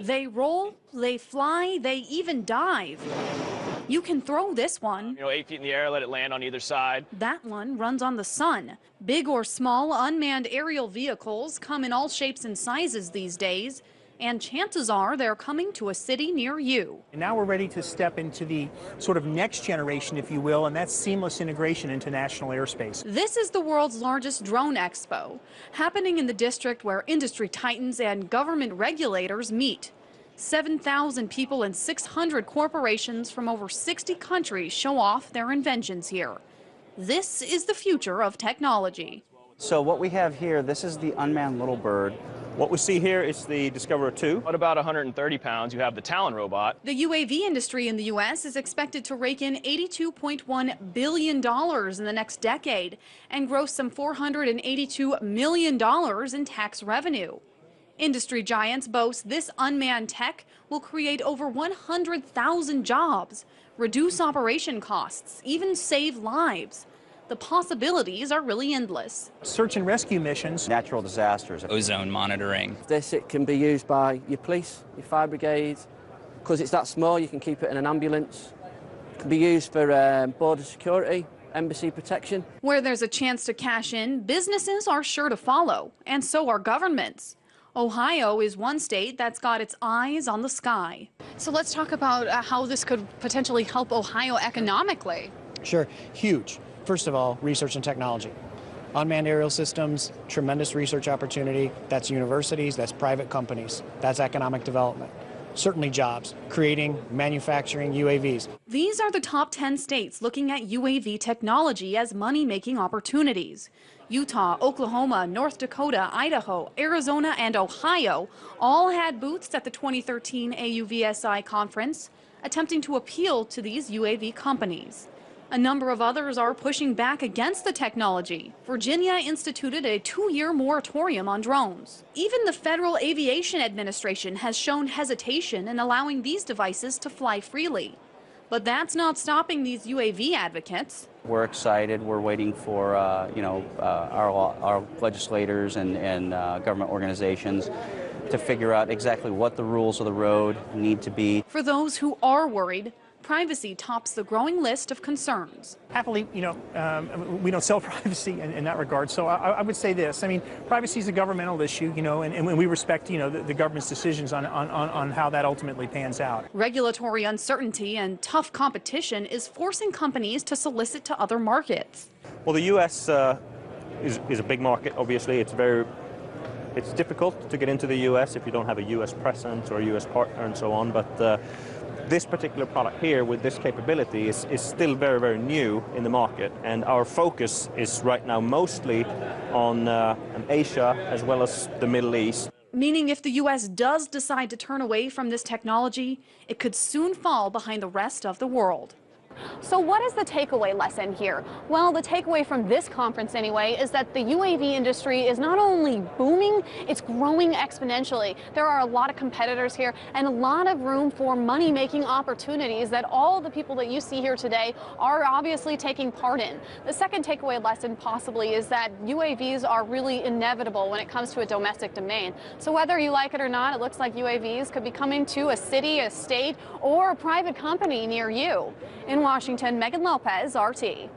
They roll, they fly, they even dive. You can throw this one. 8 feet in the air, let it land on either side. That one runs on the sun. Big or small unmanned aerial vehicles come in all shapes and sizes these days, and chances are they're coming to a city near you. And now we're ready to step into the sort of next generation, if you will, and that's seamless integration into national airspace. This is the world's largest drone expo, happening in the district where industry titans and government regulators meet. 7,000 people and 600 corporations from over 60 countries show off their inventions here. This is the future of technology. So what we have here, this is the unmanned little bird. What we see here is the Discoverer 2. At about 130 pounds, you have the Talon robot. The UAV industry in the U.S. is expected to rake in $82.1 billion in the next decade and gross some $482 million in tax revenue. Industry giants boast this unmanned tech will create over 100,000 jobs, reduce operation costs, even save lives. The possibilities are really endless. Search and rescue missions. Natural disasters. Ozone monitoring. It can be used by your police, your fire brigades. Because it's that small, you can keep it in an ambulance. It can be used for border security, embassy protection. Where there's a chance to cash in, businesses are sure to follow, and so are governments. Ohio is one state that's got its eyes on the sky. So let's talk about how this could potentially help Ohio economically. Sure, huge. First of all, research and technology. Unmanned aerial systems, tremendous research opportunity. That's universities, that's private companies, that's economic development. Certainly jobs, creating, manufacturing UAVs. These are the top 10 states looking at UAV technology as money-making opportunities. Utah, Oklahoma, North Dakota, Idaho, Arizona, and Ohio all had booths at the 2013 AUVSI conference, attempting to appeal to these UAV companies. A number of others are pushing back against the technology. Virginia instituted a 2-year moratorium on drones. Even the Federal Aviation Administration has shown hesitation in allowing these devices to fly freely. But that's not stopping these UAV advocates. We're excited. We're waiting for our legislators and government organizations to figure out exactly what the rules of the road need to be. For those who are worried, privacy tops the growing list of concerns. Happily, we don't sell privacy in that regard. So I would say this. I mean, privacy is a governmental issue, and we respect, the government's decisions on how that ultimately pans out. Regulatory uncertainty and tough competition is forcing companies to solicit to other markets. Well, the U.S. is a big market, obviously. It's difficult to get into the U.S. if you don't have a U.S. presence or a U.S. partner and so on, but this particular product here with this capability is still very, very new in the market, and our focus is right now mostly on Asia as well as the Middle East. Meaning if the U.S. does decide to turn away from this technology, it could soon fall behind the rest of the world. So what is the takeaway lesson here? Well, the takeaway from this conference anyway is that the UAV industry is not only booming, it's growing exponentially. There are a lot of competitors here and a lot of room for money-making opportunities that all the people that you see here today are obviously taking part in. The second takeaway lesson possibly is that UAVs are really inevitable when it comes to a domestic domain. So whether you like it or not, it looks like UAVs could be coming to a city, a state, or a private company near you. In Washington, Meghan Lopez, RT.